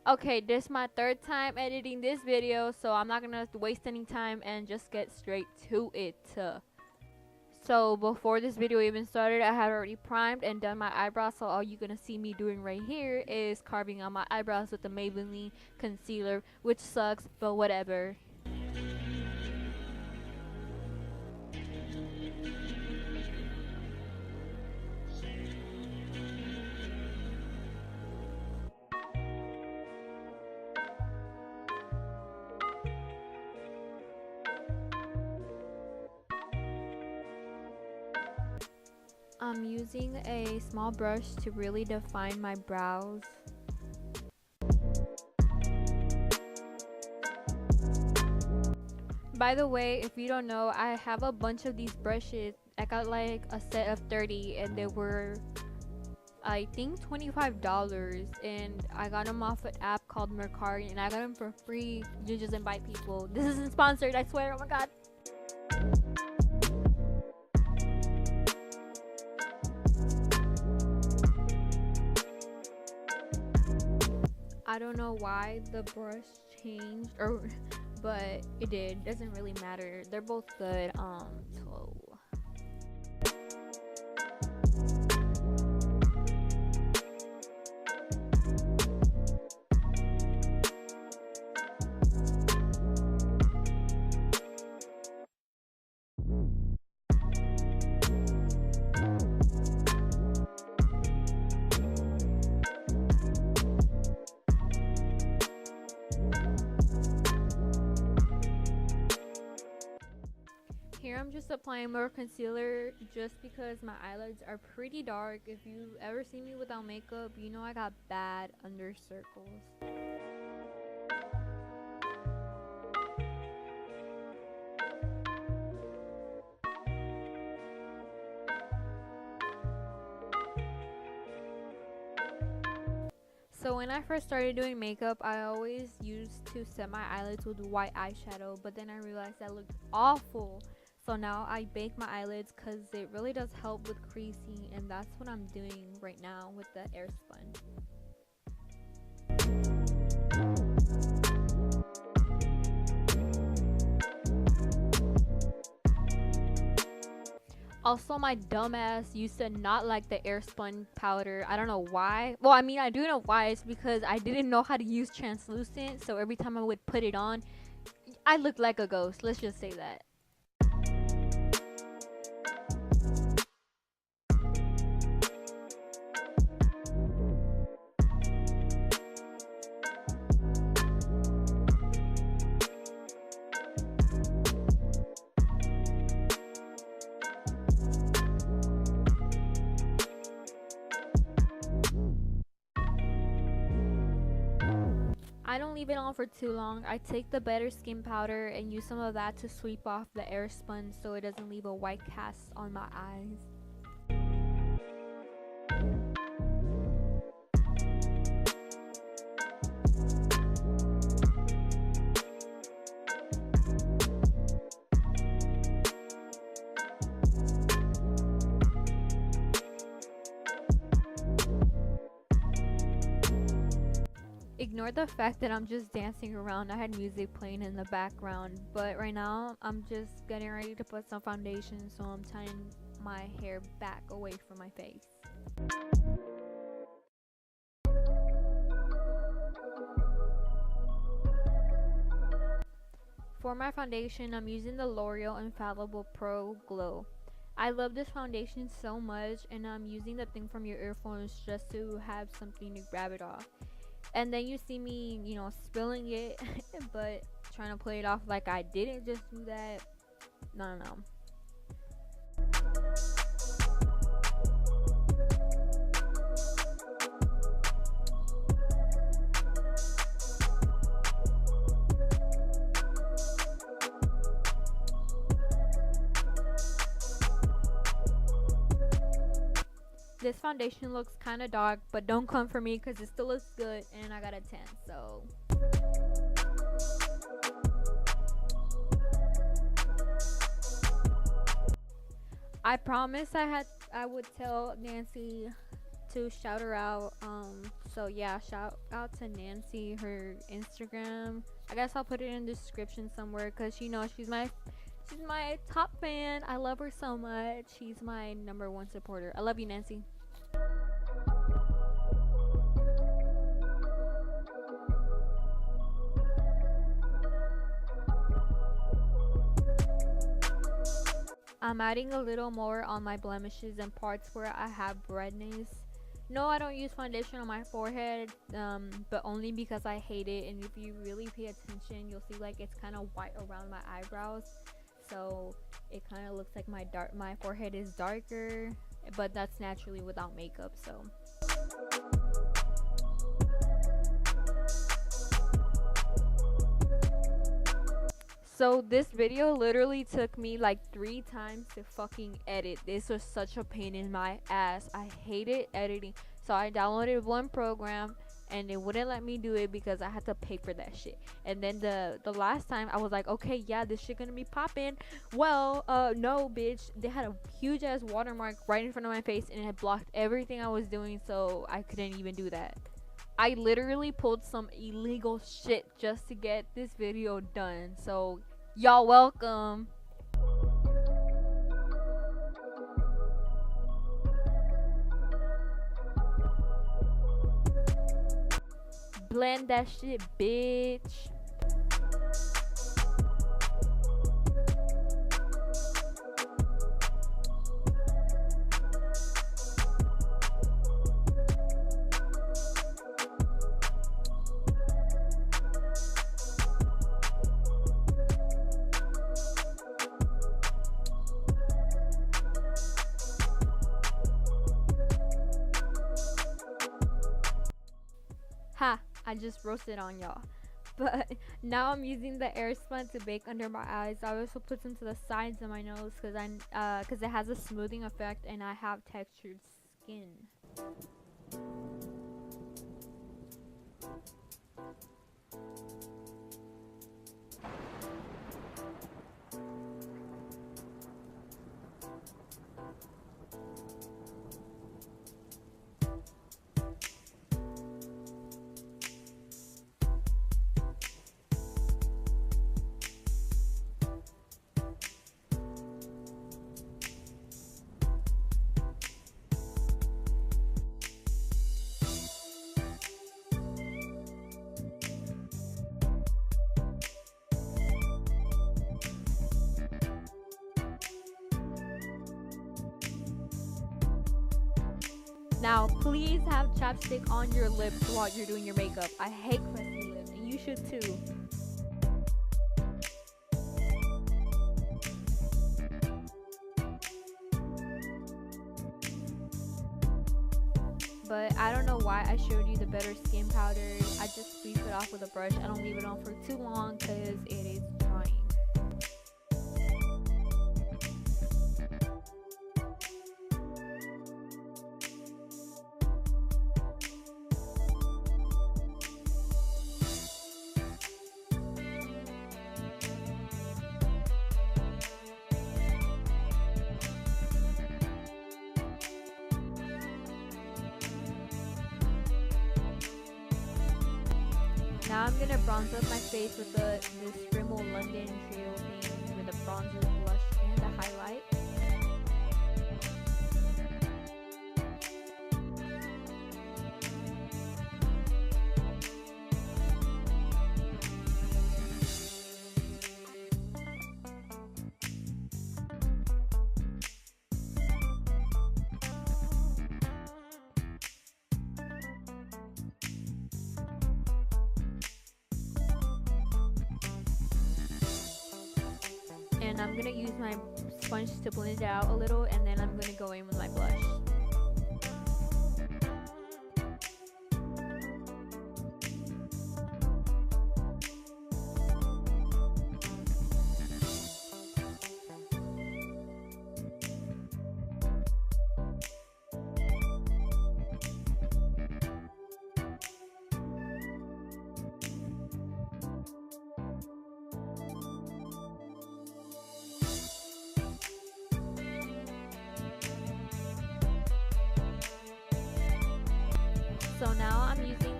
Okay, this is my third time editing this video, so I'm not gonna waste any time and just get straight to it. So before this video even started, I had already primed and done my eyebrows, so all you're gonna see me doing right here is carving on my eyebrows with the Maybelline concealer, which sucks, but whatever. I'm using a small brush to really define my brows. By the way, if you don't know, I have a bunch of these brushes. I got like a set of 30 and they were, I think, $25, and I got them off an app called Mercari, and I got them for free. You just invite people. This isn't sponsored, I swear. Oh my god. I don't know why the brush changed, but it did. Doesn't really matter. They're both good. So here I'm just applying more concealer just because my eyelids are pretty dark. If you ever see me without makeup, you know I got bad under circles. So when I first started doing makeup, I always used to set my eyelids with white eyeshadow, but then I realized that looked awful. So now I bake my eyelids because it really does help with creasing, and that's what I'm doing right now with the air sponge. Also, my dumbass used to not like the air spun powder. I don't know why. Well, I mean, I do know why. It's because I didn't know how to use translucent. So every time I would put it on, I looked like a ghost. Let's just say that. I don't leave it on for too long. I take the Better Skin powder and use some of that to sweep off the air sponge so it doesn't leave a white cast on my eyes. Ignore the fact that I'm just dancing around. I had music playing in the background, but right now I'm just getting ready to put some foundation, so I'm tying my hair back away from my face. For my foundation, I'm using the L'Oreal Infallible Pro Glow. I love this foundation so much, and I'm using the thing from your earphones just to have something to grab it off. And then you see me, spilling it, but trying to play it off like I didn't just do that. No. This foundation looks kind of dark, but don't come for me because it still looks good, and I got a 10, so. I promised I would tell Nancy to shout her out. So yeah, shout out to Nancy. Her Instagram, I guess I'll put it in the description somewhere, because you know she's my top fan. I love her so much. She's my #1 supporter. I love you, Nancy. I'm adding a little more on my blemishes and parts where I have redness. No, I don't use foundation on my forehead, but only because I hate it. And if you really pay attention, you'll see like it's kind of white around my eyebrows, so it kind of looks like my forehead is darker, but that's naturally without makeup. So this video literally took me like 3 times to fucking edit. This was such a pain in my ass. I hated editing. So I downloaded one program and it wouldn't let me do it because I had to pay for that shit. And then the last time I was like, okay, yeah, this shit gonna be popping. Well, no, bitch. They had a huge ass watermark right in front of my face and it blocked everything I was doing, so I couldn't even do that. I literally pulled some illegal shit just to get this video done. So y'all welcome. Blend that shit, bitch. Ha! I just roasted on y'all. But now I'm using the air spun to bake under my eyes. I also put some to the sides of my nose because it has a smoothing effect and I have textured skin. Now, please have chapstick on your lips while you're doing your makeup. I hate crusty lips, and you should too. But I don't know why I showed you the better skin powder. I just sweep it off with a brush. I don't leave it on for too long because it is drying. Now I'm gonna bronze up my face with this Rimmel London Trio thing with a bronzer, blush, and a highlight. And I'm gonna use my sponge to blend it out a little, and then I'm gonna go in with my blush.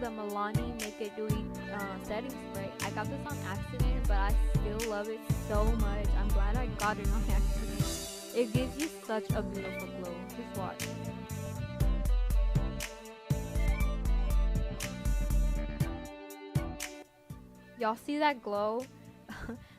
the Milani Make It Dewy setting spray. I got this on accident, but I still love it so much. I'm glad I got it on accident. It gives you such a beautiful glow. Just watch. Y'all see that glow?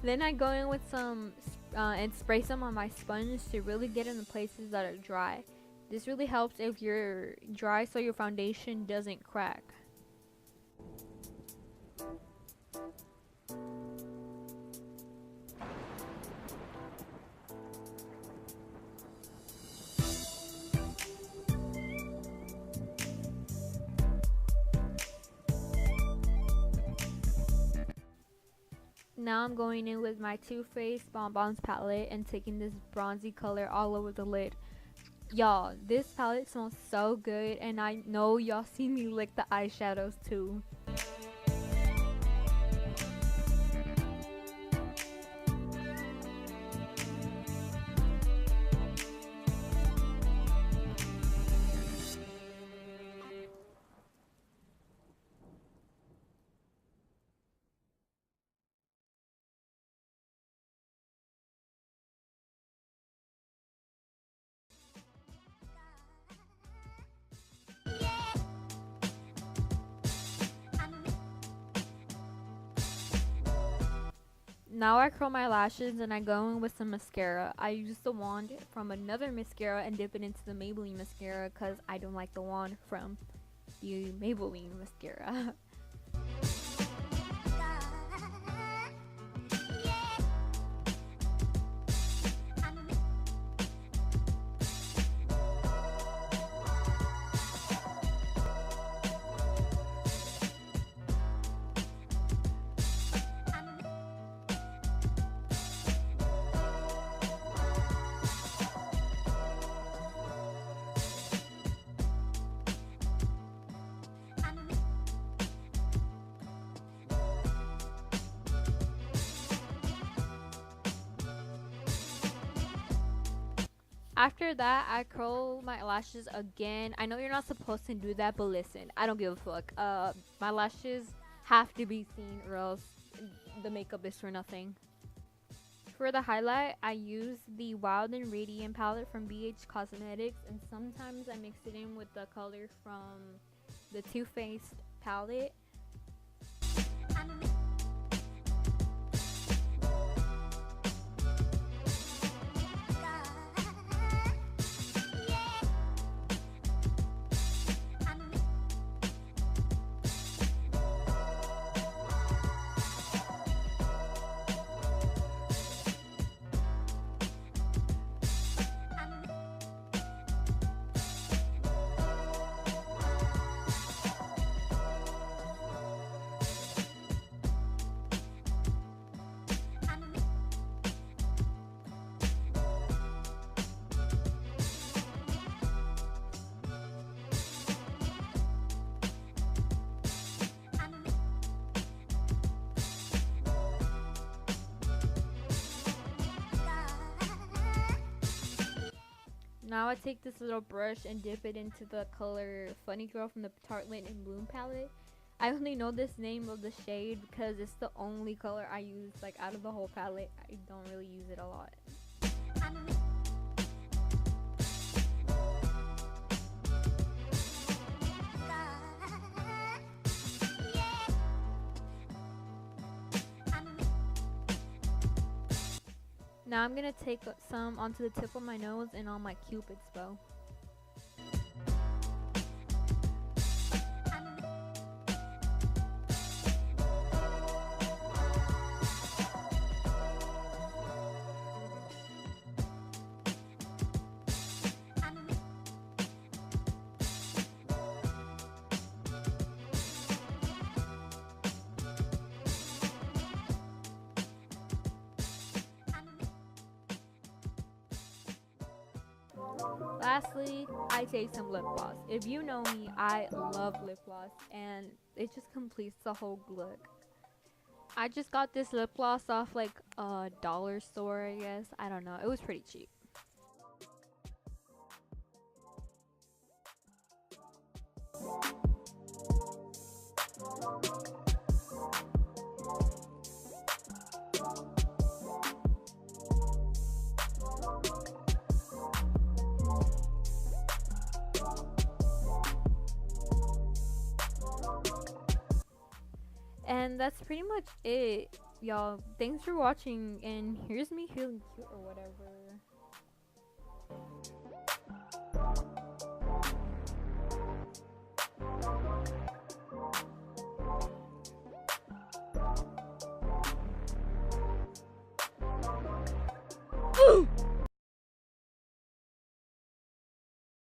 Then I go in with some and spray some on my sponge to really get in the places that are dry. This really helps if you're dry so your foundation doesn't crack. Now I'm going in with my Too Faced Bonbons palette and taking this bronzy color all over the lid. Y'all, this palette smells so good, and I know y'all see me lick the eyeshadows too. Now I curl my lashes and I go in with some mascara. I use the wand from another mascara and dip it into the Maybelline mascara because I don't like the wand from the Maybelline mascara. After that, I curl my lashes again. I know you're not supposed to do that, but listen, I don't give a fuck. My lashes have to be seen or else the makeup is for nothing. For the highlight, I use the Wild and Radiant palette from BH Cosmetics, and sometimes I mix it in with the color from the Too Faced palette. Now I take this little brush and dip it into the color Funny Girl from the Tartelette and Bloom palette. I only know this name of the shade because it's the only color I use like out of the whole palette. I don't really use it a lot. Now I'm gonna take some onto the tip of my nose and on my Cupid's bow. Lastly, I take some lip gloss. If you know me, I love lip gloss and it just completes the whole look. I just got this lip gloss off like a dollar store, I guess. I don't know. It was pretty cheap. And that's pretty much it, y'all. Thanks for watching, and here's me feeling cute or whatever.